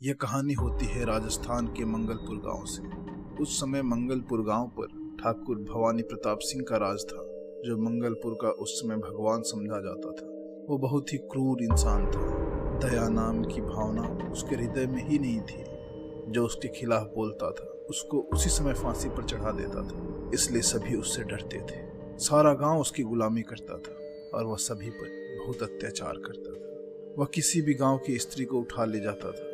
यह कहानी होती है राजस्थान के मंगलपुर गांव से। उस समय मंगलपुर गांव पर ठाकुर भवानी प्रताप सिंह का राज था, जो मंगलपुर का उस समय भगवान समझा जाता था। वो बहुत ही क्रूर इंसान था। दया नाम की भावना उसके हृदय में ही नहीं थी। जो उसके खिलाफ बोलता था उसको उसी समय फांसी पर चढ़ा देता था, इसलिए सभी उससे डरते थे। सारा गांव उसकी गुलामी करता था और वह सभी पर बहुत अत्याचार करता था। वह किसी भी गांव की स्त्री को उठा ले जाता था।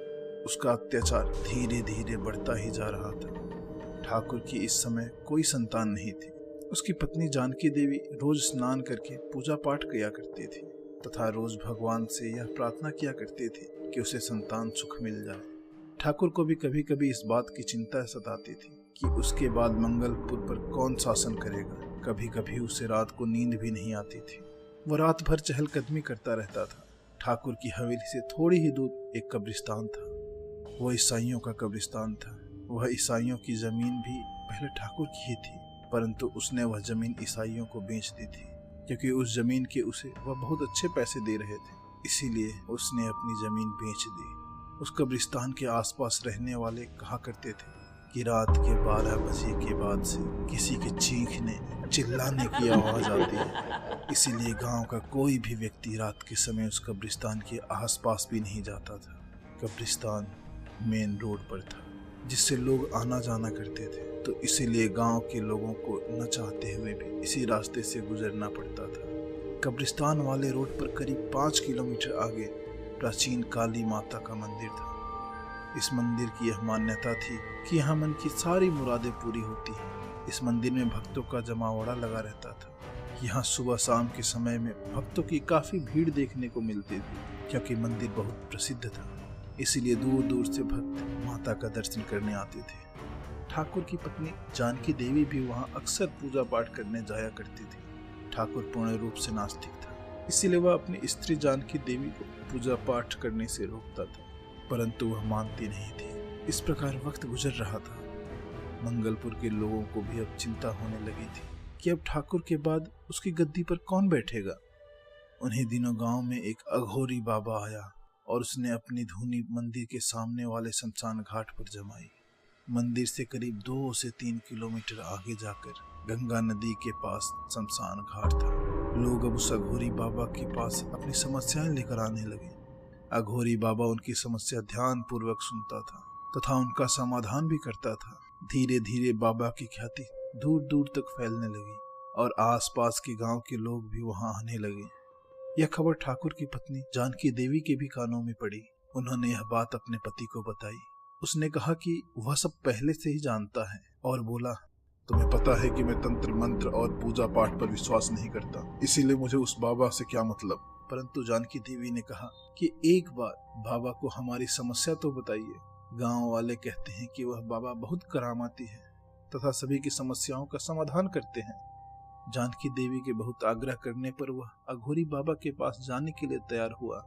उसका अत्याचार धीरे धीरे बढ़ता ही जा रहा था। ठाकुर की इस समय कोई संतान नहीं थी। उसकी पत्नी जानकी देवी रोज स्नान करके पूजा पाठ किया करती थी तथा रोज भगवान से यह प्रार्थना किया करती थी कि उसे संतान सुख मिल जाए। ठाकुर को भी कभी कभी इस बात की चिंता सताती थी कि उसके बाद मंगलपुर पर कौन शासन करेगा। कभी कभी उसे रात को नींद भी नहीं आती थी। वह रात भर चहलकदमी करता रहता था। ठाकुर की हवेली से थोड़ी ही दूर एक कब्रिस्तान था। वह ईसाइयों का कब्रिस्तान था। वह ईसाइयों की जमीन भी पहले ठाकुर की ही थी, परंतु उसने वह जमीन ईसाइयों को बेच दी थी, क्योंकि उस जमीन के उसे वह बहुत अच्छे पैसे दे रहे थे। इसीलिए उसने अपनी जमीन बेच दी। उस कब्रिस्तान के आसपास रहने वाले कहा करते थे कि रात के 12 बजे के बाद से किसी के चीखने चिल्लाने की आवाज आती है। इसीलिए गांव का कोई भी व्यक्ति रात के समय उस कब्रिस्तान के आसपास भी नहीं जाता था। कब्रिस्तान मेन रोड पर था, जिससे लोग आना जाना करते थे, तो इसीलिए गांव के लोगों को न चाहते हुए भी इसी रास्ते से गुजरना पड़ता था। कब्रिस्तान वाले रोड पर करीब 5 किलोमीटर आगे प्राचीन काली माता का मंदिर था। इस मंदिर की यह मान्यता थी कि यहाँ मन की सारी मुरादें पूरी होती हैं। इस मंदिर में भक्तों का जमावड़ा लगा रहता था। यहाँ सुबह शाम के समय में भक्तों की काफी भीड़ देखने को मिलती थी, क्योंकि मंदिर बहुत प्रसिद्ध था। इसीलिए दूर दूर से भक्त माता का दर्शन करने आते थे। ठाकुर की पत्नी जानकी देवी भी वहाँ अक्सर पूजा पाठ करने जाया करती थी। ठाकुर पूर्ण रूप से नास्तिक था, इसीलिए वह अपनी स्त्री जानकी देवी को पूजा पाठ करने से रोकता था, परंतु वह मानती नहीं थी। इस प्रकार वक्त गुजर रहा था। मंगलपुर के लोगों को भी अब चिंता होने लगी थी कि अब ठाकुर के बाद उसकी गद्दी पर कौन बैठेगा। उन्हीं दिनों गांव में एक अघोरी बाबा आया और उसने अपनी धूनी मंदिर के सामने वाले शमशान घाट पर जमाई। मंदिर से करीब 2 से 3 किलोमीटर आगे जाकर गंगा नदी के पास शमशान घाट था। लोग अब उस अघोरी बाबा के पास अपनी समस्याएं लेकर आने लगे। अघोरी बाबा उनकी समस्या ध्यान पूर्वक सुनता था तथा उनका समाधान भी करता था। धीरे धीरे बाबा की ख्याति दूर दूर तक फैलने लगी और आसपास के गांव के लोग भी वहां आने लगे। यह खबर ठाकुर की पत्नी जानकी देवी के भी कानों में पड़ी। उन्होंने यह बात अपने पति को बताई। उसने कहा कि वह सब पहले से ही जानता है और बोला, तुम्हें पता है कि मैं तंत्र मंत्र और पूजा पाठ पर विश्वास नहीं करता, इसीलिए मुझे उस बाबा से क्या मतलब। परंतु जानकी देवी ने कहा कि एक बार बाबा को हमारी समस्या तो बताइए। गांव वाले कहते हैं कि वह बाबा बहुत करामाती है तथा सभी की समस्याओं का समाधान करते हैं। जानकी देवी के बहुत आग्रह करने पर वह अघोरी बाबा के पास जाने के लिए तैयार हुआ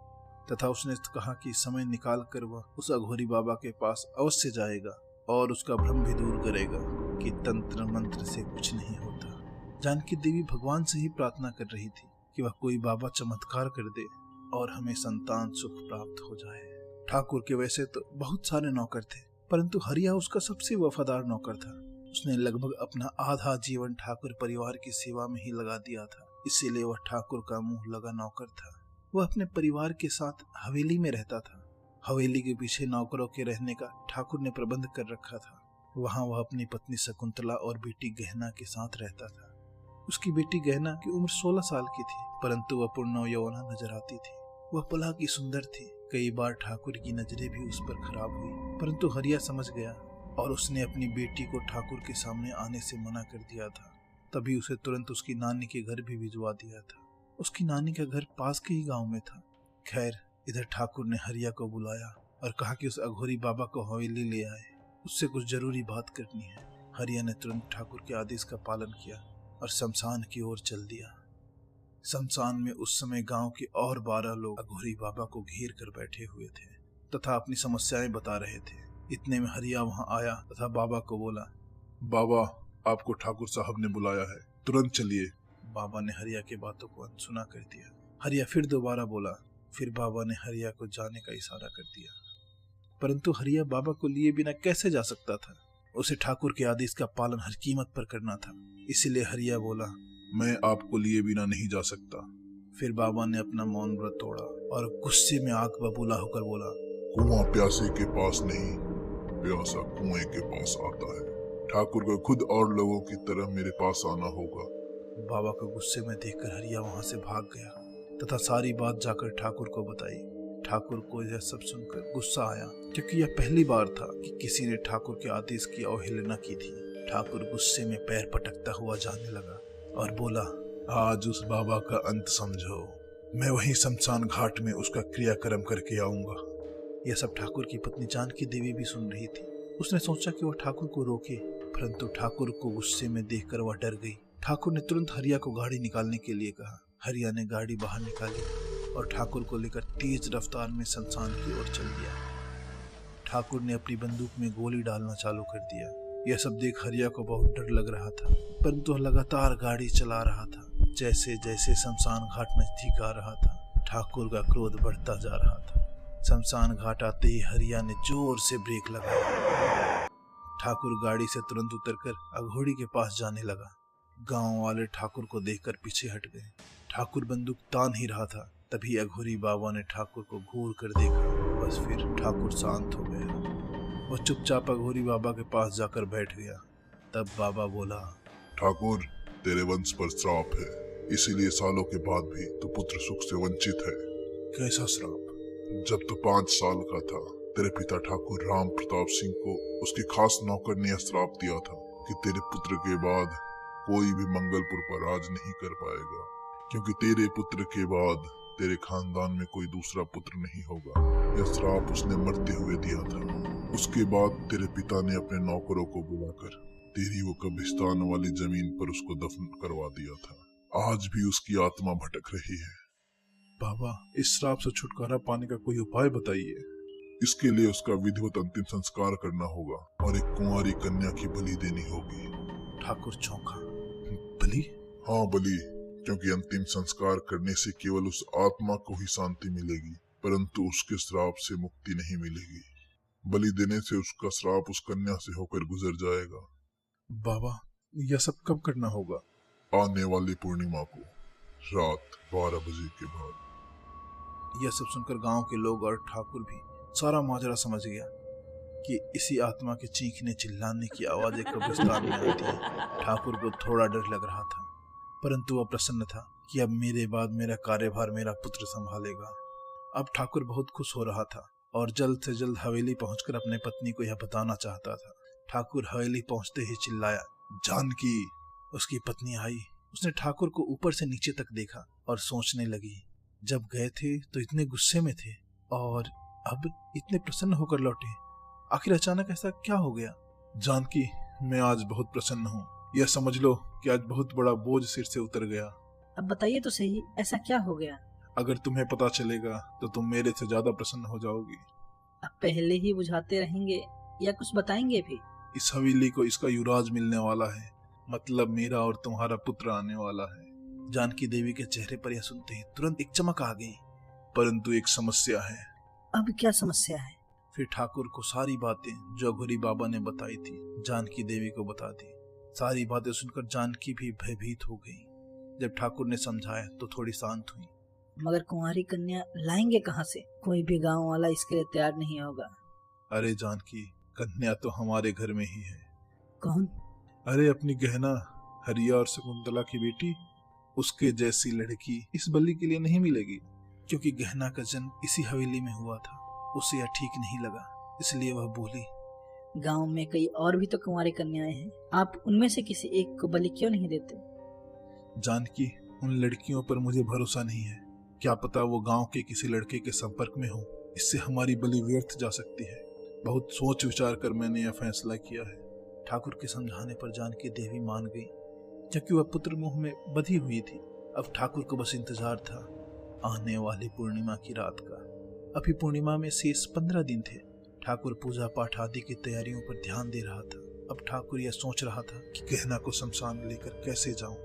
तथा उसने कहा कि समय निकाल कर वह उस अघोरी बाबा के पास अवश्य जाएगा और उसका भ्रम भी दूर करेगा कि तंत्र मंत्र से कुछ नहीं होता। जानकी देवी भगवान से ही प्रार्थना कर रही थी कि वह कोई बाबा चमत्कार कर दे और हमें संतान सुख प्राप्त हो जाए। ठाकुर के वैसे तो बहुत सारे नौकर थे, परंतु हरिया उसका सबसे वफादार नौकर था। उसने लगभग अपना आधा जीवन ठाकुर परिवार की सेवा में ही लगा दिया था, इसीलिए वह ठाकुर का मुंह लगा नौकर था। वह अपने परिवार के साथ हवेली में रहता था। हवेली के पीछे नौकरों के रहने का ठाकुर ने प्रबंध कर रखा था। वहां वह अपनी पत्नी शकुंतला और बेटी गहना के साथ रहता था। उसकी बेटी गहना की उम्र 16 साल की थी, परंतु वह पूर्ण यौवना नजर आती थी। वह भला की सुंदर थी। कई बार ठाकुर की नजरें भी उस पर खराब हुई, परंतु हरिया समझ गया और उसने अपनी बेटी को ठाकुर के सामने आने से मना कर दिया था। तभी उसे तुरंत उसकी नानी के घर भी भिजवा दिया था। उसकी नानी का घर पास के ही गांव में था। खैर, इधर ठाकुर ने हरिया को बुलाया और कहा कि उस अघोरी बाबा को हवेली ले आए, उससे कुछ जरूरी बात करनी है। हरिया ने तुरंत ठाकुर के आदेश का पालन किया और शमशान की ओर चल दिया। शमशान में उस समय गांव के और 12 लोग अघोरी बाबा को घेर कर बैठे हुए थे तथा अपनी समस्याएं बता रहे थे। इतने में हरिया वहां आया तथा बाबा को बोला, बाबा, आपको ठाकुर साहब ने बुलाया है, तुरंत चलिए। बाबा ने हरिया की बातों को अनसुना कर दिया। हरिया फिर दोबारा बोला। फिर बाबा ने हरिया को जाने का इशारा कर दिया। परंतु हरिया बाबा को लिए बिना कैसे जा सकता था। उसे ठाकुर के आदेश का पालन हर कीमत पर करना था। इसीलिए हरिया बोला, मैं आपको लिए बिना नहीं जा सकता। फिर बाबा ने अपना मौन व्रत तोड़ा और गुस्से में आग बबूला होकर बोला, कुआं प्यासे के पास नहीं, प्यासा कुएं के पास आता है। ठाकुर को खुद और लोगों की तरह मेरे पास आना होगा। बाबा को गुस्से में देखकर हरिया वहां से भाग गया तथा सारी बात जाकर ठाकुर को बताई। ठाकुर को यह सब सुनकर गुस्सा आया, क्योंकि यह पहली बार था कि किसी ने ठाकुर के आदेश की अवहेलना की थी। ठाकुर गुस्से में पैर पटकता हुआ जाने लगा और बोला, आज उस बाबा का अंत समझो। मैं वहीं शमशान घाट में उसका क्रियाक्रम करके आऊंगा। यह सब ठाकुर की पत्नी जानकी देवी भी सुन रही थी। उसने सोचा कि वह ठाकुर को रोके, परंतु ठाकुर को गुस्से में देखकर वह डर गई। ठाकुर ने तुरंत हरिया को गाड़ी निकालने के लिए कहा। हरिया ने गाड़ी बाहर निकाली और ठाकुर को लेकर तेज रफ्तार में शमशान की ओर चल दिया। ठाकुर ने अपनी बंदूक में गोली डालना चालू कर दिया। यह सब देख हरिया को बहुत डर लग रहा था, परंतु वह लगातार गाड़ी चला रहा था। जैसे जैसे शमशान घाट नजदीक आ रहा था, ठाकुर का क्रोध बढ़ता जा रहा था। शमशान घाट आते ही हरिया ने जोर से ब्रेक लगाया। ठाकुर गाड़ी से तुरंत उतरकर अघोड़ी के पास जाने लगा। गांव वाले ठाकुर को देखकर पीछे हट गए। ठाकुर बंदूक तान ही रहा था, तभी अघोरी बाबा ने ठाकुर को घूर कर देखा। बस फिर ठाकुर शांत हो गया। वह चुपचाप अघोरी बाबा के पास जाकर बैठ गया। तब बाबा बोला, ठाकुर, तेरे वंश पर श्राप है, इसीलिए सालों के बाद भी तू पुत्र सुख से वंचित है। कैसा श्राप? जब तू 5 साल का था, तेरे पिता ठाकुर राम प्रताप सिंह को उसके खास नौकर ने श्राप दिया था कि तेरे पुत्र के बाद कोई भी मंगलपुर पर राज नहीं कर पाएगा, क्योंकि तेरे पुत्र के बाद तेरे खानदान में कोई दूसरा पुत्र नहीं होगा। यह श्राप उसने मरते हुए दिया था। उसके बाद तेरे पिता ने अपने नौकरों को बुलाकर तेरी वो कब्रिस्तान वाली जमीन पर उसको दफन करवा दिया था। आज भी उसकी आत्मा भटक रही है। बाबा, इस श्राप से छुटकारा पाने का कोई उपाय बताइए। इसके लिए उसका विधिवत अंतिम संस्कार करना होगा और एक कुंवारी कन्या की बलि देनी होगी। ठाकुर चौंका। बलि? हाँ, बलि, क्योंकि अंतिम संस्कार करने से केवल उस आत्मा को ही शांति मिलेगी, परंतु उसके श्राप से मुक्ति नहीं मिलेगी। बलि देने से उसका श्राप उस कन्या से होकर गुजर जाएगा। बाबा, यह सब कब करना होगा? आने वाली पूर्णिमा को रात 12 बजे के बाद। यह सब सुनकर गांव के लोग और ठाकुर भी सारा माजरा समझ गया कि इसी आत्मा के चीखने चिल्लाने की आवाजें कब्रिस्तान में आती है। ठाकुर को थोड़ा डर लग रहा था, परंतु वह प्रसन्न था कि अब मेरे बाद मेरा कार्यभार मेरा पुत्र संभालेगा। अब ठाकुर बहुत खुश हो रहा था और जल्द से जल्द हवेली पहुंचकर अपने पत्नी को यह बताना चाहता था। ठाकुर हवेली पहुंचते ही चिल्लाया, जानकी! उसकी पत्नी आई। उसने ठाकुर को ऊपर से नीचे तक देखा और सोचने लगी, जब गए थे तो इतने गुस्से में थे और अब इतने प्रसन्न होकर लौटे। आखिर अचानक ऐसा क्या हो गया? जानकी, मैं आज बहुत प्रसन्न हूँ। यह समझ लो कि आज बहुत बड़ा बोझ सिर से उतर गया। अब बताइए तो सही, ऐसा क्या हो गया? अगर तुम्हें पता चलेगा तो तुम मेरे से ज्यादा प्रसन्न हो जाओगी। अब पहले ही बुझाते रहेंगे या कुछ बताएंगे भी? इस हवेली को इसका युवराज मिलने वाला है, मतलब मेरा और तुम्हारा पुत्र आने वाला है। जानकी देवी के चेहरे पर यह सुनते ही तुरंत एक चमक आ गई। परंतु एक समस्या है। अब क्या समस्या है? फिर ठाकुर को सारी बातें जो अघोरी बाबा ने बताई थी जानकी देवी को बता दी। सारी बातें सुनकर जानकी भी भयभीत हो गई। जब ठाकुर ने समझाया तो थोड़ी शांत हुई। मगर कुंवारी कन्या लाएंगे कहाँ से? कोई भी गांव वाला इसके लिए तैयार नहीं होगा। अरे जानकी, कन्या तो हमारे घर में ही है। कौन? अरे अपनी गहना, हरिया और शकुंतला की बेटी। उसके जैसी लड़की इस बलि के लिए नहीं मिलेगी, क्योंकि गहना का जन्म इसी हवेली में हुआ था। उसे यह ठीक नहीं लगा, इसलिए वह बोली, गांव में कई और भी तो कुंवारी कन्याएं हैं, आप उनमें से किसी एक को बलि क्यों नहीं देते? जानकी, उन लड़कियों पर मुझे भरोसा नहीं है। क्या पता वो गांव के किसी लड़के के संपर्क में हो, इससे हमारी बलि व्यर्थ जा सकती है। बहुत सोच विचार कर मैंने यह फैसला किया है। ठाकुर के समझाने पर जानकी देवी मान गई, क्योंकि वह पुत्र मोह में बंधी हुई थी। अब ठाकुर को बस इंतजार था आने वाली पूर्णिमा की रात का। अभी पूर्णिमा में शेष 15 दिन थे। ठाकुर पूजा पाठ आदि की तैयारियों पर ध्यान दे रहा था। अब ठाकुर यह सोच रहा था कि गहना को शमशान लेकर कैसे जाऊं।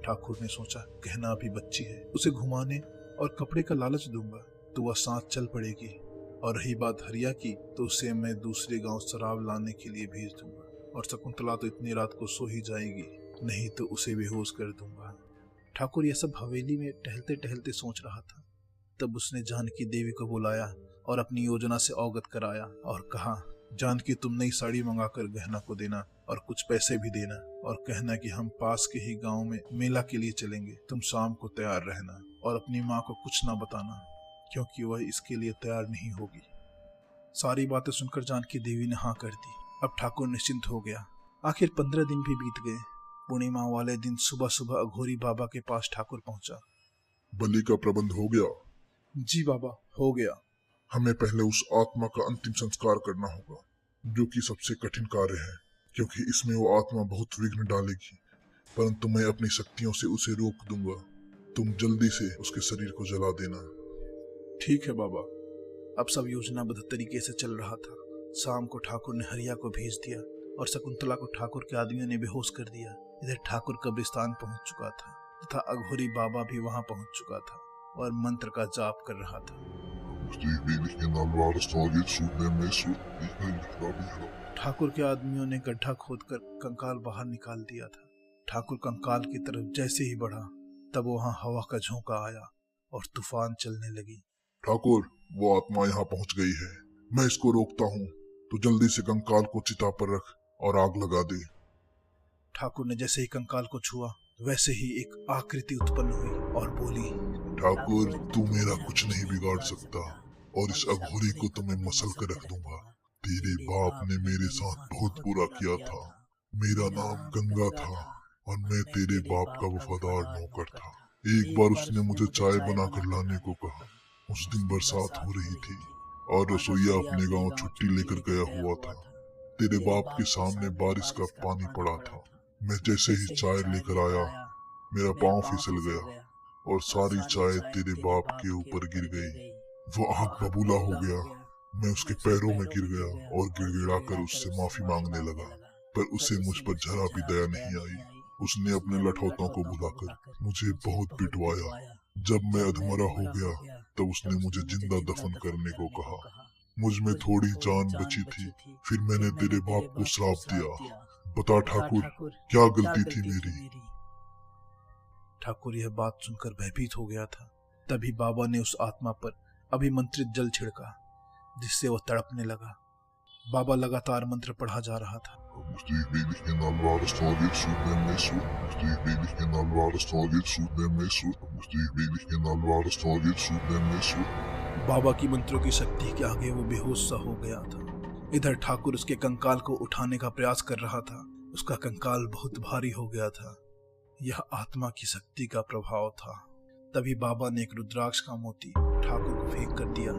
ठाकुर ने सोचा, गहना अभी बच्ची है, उसे घुमाने और कपड़े का लालच दूंगा तो वह साथ चल पड़ेगी और रही बात हरिया की, तो उसे मैं दूसरे गांव शराब लाने के लिए भेज दूंगा, और शकुंतला तो इतनी रात को सो ही जाएगी, नहीं तो उसे बेहोश कर दूंगा। ठाकुर यह सब हवेली में टहलते टहलते सोच रहा था। तब उसने जानकी देवी को बुलाया और अपनी योजना से अवगत कराया और कहा, जानकी तुम नई साड़ी मंगाकर गहना को देना और कुछ पैसे भी देना, और कहना कि हम पास के ही गांव में मेला के लिए चलेंगे। तुम शाम को तैयार रहना और अपनी माँ को कुछ ना बताना, क्योंकि वह इसके लिए तैयार नहीं होगी। सारी बातें सुनकर जानकी देवी ने हाँ कर दी। अब ठाकुर निश्चिंत हो गया। आखिर 15 दिन भी बीत गए। पूर्णिमा वाले दिन सुबह सुबह अघोरी बाबा के पास ठाकुर पहुंचा। बलि का प्रबंध हो गया? जी बाबा, हो गया। हमें पहले उस आत्मा का अंतिम संस्कार करना होगा, जो कि सबसे कठिन कार्य है, क्योंकि इसमें वो आत्मा बहुत विघ्न डालेगी, परंतु मैं अपनी शक्तियों से उसे रोक दूंगा। तुम जल्दी से उसके शरीर को जला देना। ठीक है बाबा। अब सब योजनाबद्ध तरीके से चल रहा था। शाम को ठाकुर ने हरिया को भेज दिया और शकुंतला को ठाकुर के आदमियों ने बेहोश कर दिया। इधर ठाकुर कब्रिस्तान पहुंच चुका था तथा अघोरी बाबा भी वहां पहुंच चुका था और मंत्र का जाप कर रहा था। ठाकुर के आदमियों ने गड्ढा खोदकर कंकाल बाहर निकाल दिया था। ठाकुर कंकाल की तरफ जैसे ही बढ़ा, तब वहां हवा का झोंका आया और तूफान चलने लगी। ठाकुर, वो आत्मा यहाँ पहुँच गई है। मैं इसको रोकता हूँ, तो जल्दी से कंकाल को चिता पर रख और आग लगा दे। ठाकुर ने जैसे ही कंकाल को छुआ, वैसे ही एक आकृति उत्पन्न हुई और बोली, ठाकुर, तू मेरा कुछ नहीं बिगाड़ सकता और इस अघोरी को तो मैं मसल कर रख दूंगा। तेरे बाप ने मेरे साथ बहुत बुरा किया था। मेरा नाम गंगा था और मैं तेरे बाप का वफादार नौकर था। एक बार उसने मुझे चाय बनाकर लाने को कहा। उस दिन बरसात हो रही थी और रसोईया अपने गांव छुट्टी लेकर गया हुआ था। तेरे बाप के सामने बारिश का पानी पड़ा था। मैं जैसे ही चाय लेकर आया, मेरा पांव फिसल गया और सारी चाय तेरे बाप के ऊपर गिर गई। वो आग बबूला हो गया। मैं उसके पैरों में गिर गया और गिड़गिड़ाकर उससे माफी मांगने लगा, पर उसे मुझ पर जरा भी दया नहीं आई। उसने अपने लठौतों को बुलाकर मुझे बहुत पिटवाया। जब मैं अधमरा हो गया, तब उसने मुझे जिंदा दफन करने को कहा। मुझ में थोड़ी जान बची थी, फिर मैंने तेरे बाप को श्राप दिया। बता ठाकुर, क्या गलती थी मेरी? ठाकुर यह बात सुनकर भयभीत हो गया था। तभी बाबा ने उस आत्मा पर अभिमंत्रित जल छिड़का, जिससे वह तड़पने लगा। बाबा लगातार मंत्र पढ़ा जा रहा था। बाबा की मंत्रों की शक्ति के आगे वो बेहोश सा हो गया था। इधर ठाकुर उसके कंकाल को उठाने का प्रयास कर रहा था। उसका कंकाल बहुत भारी हो गया था। यह आत्मा की शक्ति का प्रभाव था। तभी बाबा ने एक रुद्राक्ष का मोती ठाकुर को फेंक कर दिया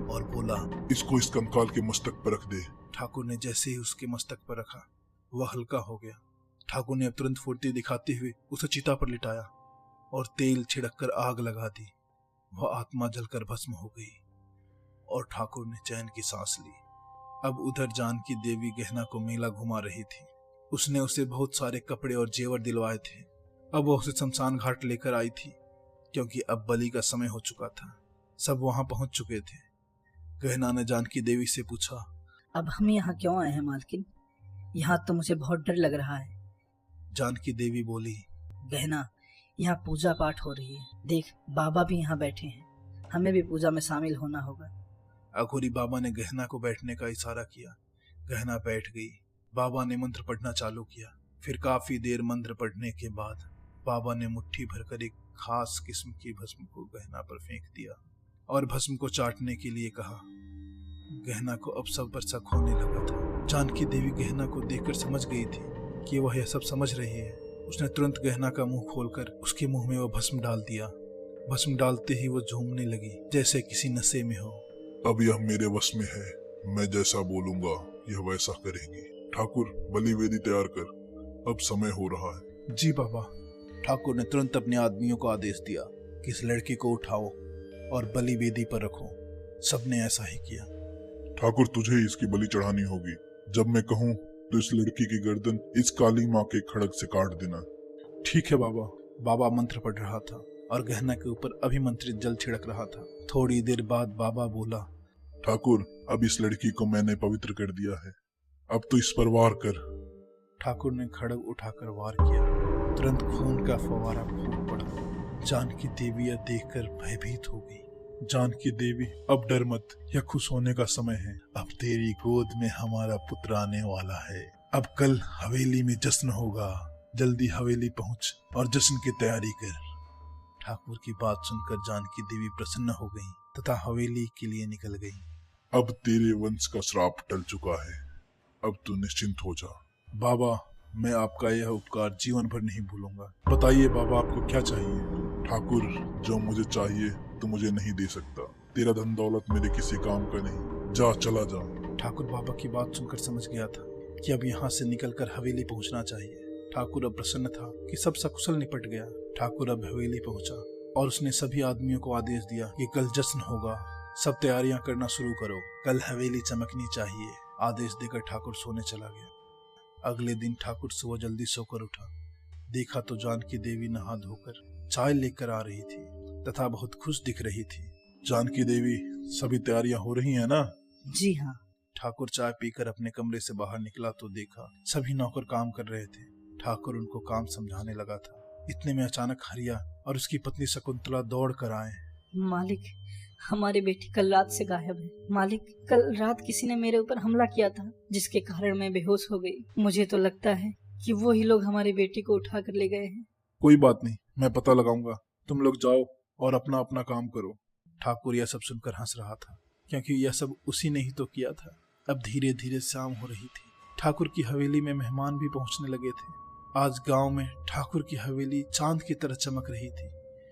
और बोला, इसको इस कंकाल के मस्तक पर रख दे। ठाकुर ने जैसे ही उसके मस्तक पर रखा, वह हल्का हो गया। ठाकुर ने तुरंत फुर्ती दिखाते हुए उसे चिता पर लिटाया और तेल छिड़क कर आग लगा दी। वह आत्मा जलकर भस्म हो गई और ठाकुर ने चैन की सांस ली। अब उधर जानकी देवी गहना को मेला घुमा रही थी। उसने उसे बहुत सारे कपड़े और जेवर दिलवाए थे। अब वह उसे शमशान घाट लेकर आई थी, क्योंकि अब बलि का समय हो चुका था। सब वहां पहुंच चुके थे। गहना ने जानकी देवी से पूछा, अब हम यहाँ क्यों आए हैं मालकिन? यहाँ तो मुझे बहुत डर लग रहा है। जानकी देवी बोली, गहना, यहाँ पूजा पाठ हो रही है। देख, बाबा भी यहाँ बैठे हैं। हमें भी पूजा में शामिल होना होगा। अघोरी बाबा ने गहना को बैठने का इशारा किया। गहना बैठ गई। बाबा ने मंत्र पढ़ना चालू किया। फिर काफी देर मंत्र पढ़ने के बाद बाबा ने मुट्ठी भरकर एक खास किस्म की भस्म को गहना पर फेंक दिया और भस्म को चाटने के लिए कहा। गहना को अब सब पर शक होने लगा था। जानकी देवी गहना को देखकर समझ गई थी कि वह यह सब समझ रही है। उसने तुरंत गहना का मुंह खोलकर उसके मुंह में वह भस्म डाल दिया। भस्म डालते ही वो झूमने लगी, जैसे किसी नशे में हो। अब यह मेरे वश में है। मैं जैसा बोलूंगा यह वैसा करेंगी। ठाकुर, बलि वेदी तैयार कर। अब समय हो रहा है। जी बाबा। ठाकुर ने तुरंत अपने आदमियों को आदेश दिया कि इस लड़की को उठाओ और बलि वेदी पर रखो। सबने ऐसा ही किया। ठाकुर, तुझे इसकी बलि चढ़ानी होगी। जब मैं कहूँ तो इस लड़की की गर्दन इस काली माँ के खड़ग से काट देना। ठीक है बाबा। बाबा मंत्र पढ़ रहा था और गहना के ऊपर अभिमंत्रित जल छिड़क रहा था। थोड़ी देर बाद बाबा बोला, ठाकुर, अब इस लड़की को मैंने पवित्र कर दिया है, अब तो इस पर वार कर। ठाकुर ने खड़ग उठाकर वार किया। तुरंत खून का फवारा फूट पड़ा। जानकी देवी यह देखकर भयभीत हो गई। जानकी देवी, अब डर मत, यह खुश होने का समय है। अब तेरी गोद में हमारा पुत्र आने वाला है। अब कल हवेली में जश्न होगा, जल्दी हवेली पहुंच और जश्न की तैयारी कर। ठाकुर की बात सुनकर जानकी देवी प्रसन्न हो गई तथा हवेली के लिए निकल गई। अब तेरे वंश का श्राप टल चुका है, अब तू निश्चिंत हो जा। बाबा, मैं आपका यह उपकार जीवन भर नहीं भूलूंगा। बताइए बाबा, आपको क्या चाहिए? ठाकुर, जो मुझे चाहिए तू मुझे नहीं दे सकता। तेरा धन दौलत मेरे किसी काम का नहीं, जा चला जा। ठाकुर बाबा की बात सुनकर समझ गया था कि अब यहाँ से निकलकर हवेली पहुँचना चाहिए। ठाकुर अब प्रसन्न था कि सब सकुशल निपट गया। ठाकुर अब हवेली पहुंचा और उसने सभी आदमियों को आदेश दिया कि कल जश्न होगा, सब तैयारियां करना शुरू करो, कल हवेली चमकनी चाहिए। आदेश देकर ठाकुर सोने चला गया। अगले दिन ठाकुर सुबह जल्दी सोकर उठा। देखा तो जानकी देवी नहा धोकर चाय लेकर आ रही थी तथा बहुत खुश दिख रही थी। जानकी देवी, सभी तैयारियां हो रही हैं ना? जी हाँ। ठाकुर चाय पीकर अपने कमरे से बाहर निकला तो देखा सभी नौकर काम कर रहे थे। ठाकुर उनको काम समझाने लगा था। इतने में अचानक हरिया और उसकी पत्नी शकुंतला दौड़ कर आए। मालिक, हमारी बेटी कल रात से गायब है। मालिक, कल रात किसी ने मेरे ऊपर हमला किया था, जिसके कारण मैं बेहोश हो गई। मुझे तो लगता है कि वो ही लोग हमारी बेटी को उठा कर ले गए हैं। कोई बात नहीं, मैं पता लगाऊंगा, तुम लोग जाओ और अपना अपना काम करो। ठाकुर यह सब सुनकर हंस रहा था, क्योंकि यह सब उसी ने ही तो किया था। अब धीरे धीरे शाम हो रही थी। ठाकुर की हवेली में मेहमान भी पहुंचने लगे थे। आज गांव में ठाकुर की हवेली चांद की तरह चमक रही थी।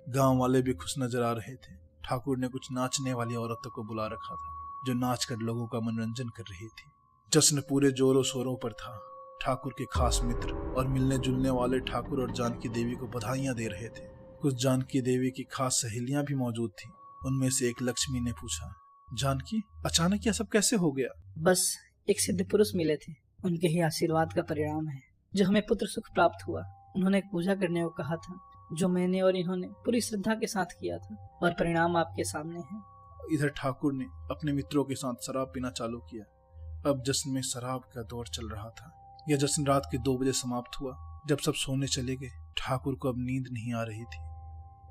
गांव वाले भी खुश नजर आ रहे थे। ठाकुर ने कुछ नाचने वाली औरतों को बुला रखा था, जो नाच कर लोगों का मनोरंजन कर रही थी। जश्न पूरे जोरों शोरों पर था। ठाकुर के खास मित्र और मिलने जुलने वाले ठाकुर और जानकी देवी को बधाइयां दे रहे थे। कुछ जानकी देवी की खास सहेलियां भी मौजूद थीं। उनमें से एक लक्ष्मी ने पूछा, जानकी, अचानक यह सब कैसे हो गया? बस एक सिद्ध पुरुष मिले थे, उनके ही आशीर्वाद का परिणाम है जो हमें पुत्र सुख प्राप्त हुआ। उन्होंने एक पूजा करने को कहा था, जो मैंने और इन्होंने पूरी श्रद्धा के साथ किया था, और परिणाम आपके सामने है। इधर ठाकुर ने अपने मित्रों के साथ शराब पीना चालू किया। अब जश्न में शराब का दौर चल रहा था। यह जश्न रात के 2 बजे समाप्त हुआ। जब सब सोने चले गए, ठाकुर को अब नींद नहीं आ रही थी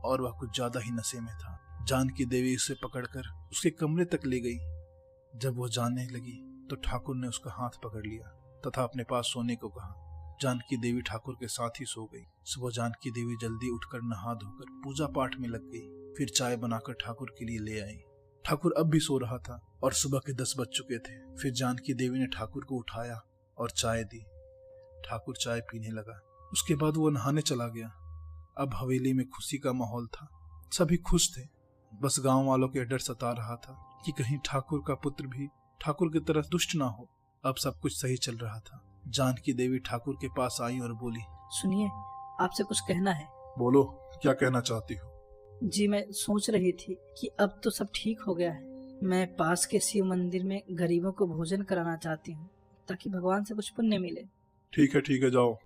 और वह कुछ ज्यादा ही नशे में था। जानकी देवी उसे पकड़कर उसके कमरे तक ले गई। जब वह जाने लगी तो ठाकुर ने उसका हाथ पकड़ लिया तथा अपने पास सोने को कहा। जानकी देवी ठाकुर के साथ ही सो गई। सुबह जानकी देवी जल्दी उठकर नहा धोकर पूजा पाठ में लग गई। फिर चाय बनाकर ठाकुर के लिए ले आई। ठाकुर अब भी सो रहा था और सुबह के 10 बज चुके थे। फिर जानकी देवी ने ठाकुर को उठाया और चाय दी। ठाकुर चाय पीने लगा। उसके बाद वो नहाने चला गया। अब हवेली में खुशी का माहौल था। सभी खुश थे। बस गांव वालों के डर सता रहा था कि कहीं ठाकुर का पुत्र भी ठाकुर की तरह दुष्ट ना हो। अब सब कुछ सही चल रहा था। जानकी देवी ठाकुर के पास आई और बोली, सुनिए, आपसे कुछ कहना है। बोलो, क्या कहना चाहती हो? जी, मैं सोच रही थी कि अब तो सब ठीक हो गया है। मैं पास के शिव मंदिर में गरीबों को भोजन कराना चाहती हूँ, ताकि भगवान से कुछ पुण्य मिले। ठीक है, जाओ।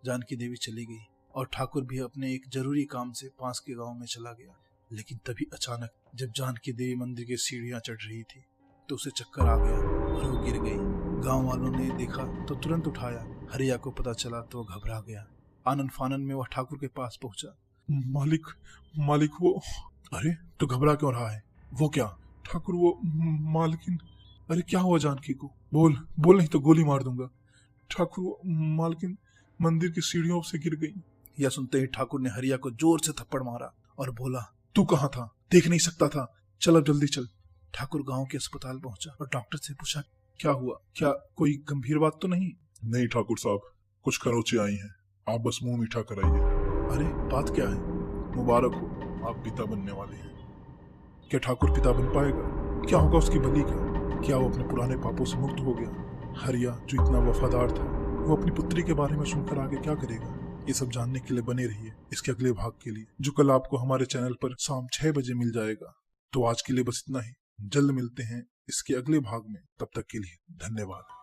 जानकी देवी चली गई और ठाकुर भी अपने एक जरूरी काम से पास के गांव में चला गया। लेकिन तभी अचानक जब जानकी देवी मंदिर की सीढ़ियां चढ़ रही थी तो उसे चक्कर आ गया और वो गिर गई। गांव वालों ने देखा तो तुरंत उठाया। हरिया को पता चला तो घबरा गया। आनन फानन में वह ठाकुर के पास पहुंचा। मालिक वो, अरे तो घबरा क्यों रहा है? वो क्या? ठाकुर, वो मालकिन, अरे क्या हुआ जानकी को? बोल नहीं तो गोली मार दूंगा। ठाकुर, वो मालकिन मंदिर की सीढ़ियों से गिर गई। यह सुनते ही ठाकुर ने हरिया को जोर से थप्पड़ मारा और बोला, तू कहाँ था? देख नहीं सकता था? चल अब जल्दी चल। ठाकुर गांव के अस्पताल पहुंचा और डॉक्टर से पूछा, क्या हुआ? क्या कोई गंभीर बात तो नहीं? नहीं ठाकुर साहब, कुछ खरोचे आई हैं, आप बस मुंह मीठा कराइए। अरे बात क्या है? मुबारक हो, आप पिता बनने वाले हैं। क्या ठाकुर पिता बन पाएगा? क्या होगा उसकी भली का? क्या वो अपने पुराने पापों से मुक्त हो गया? हरिया जो इतना वफादार था, वो अपनी पुत्री के बारे में सुनकर आगे क्या करेगा? ये सब जानने के लिए बने रहिए इसके अगले भाग के लिए, जो कल आपको हमारे चैनल पर शाम 6 बजे मिल जाएगा। तो आज के लिए बस इतना ही। जल्द मिलते हैं इसके अगले भाग में। तब तक के लिए धन्यवाद।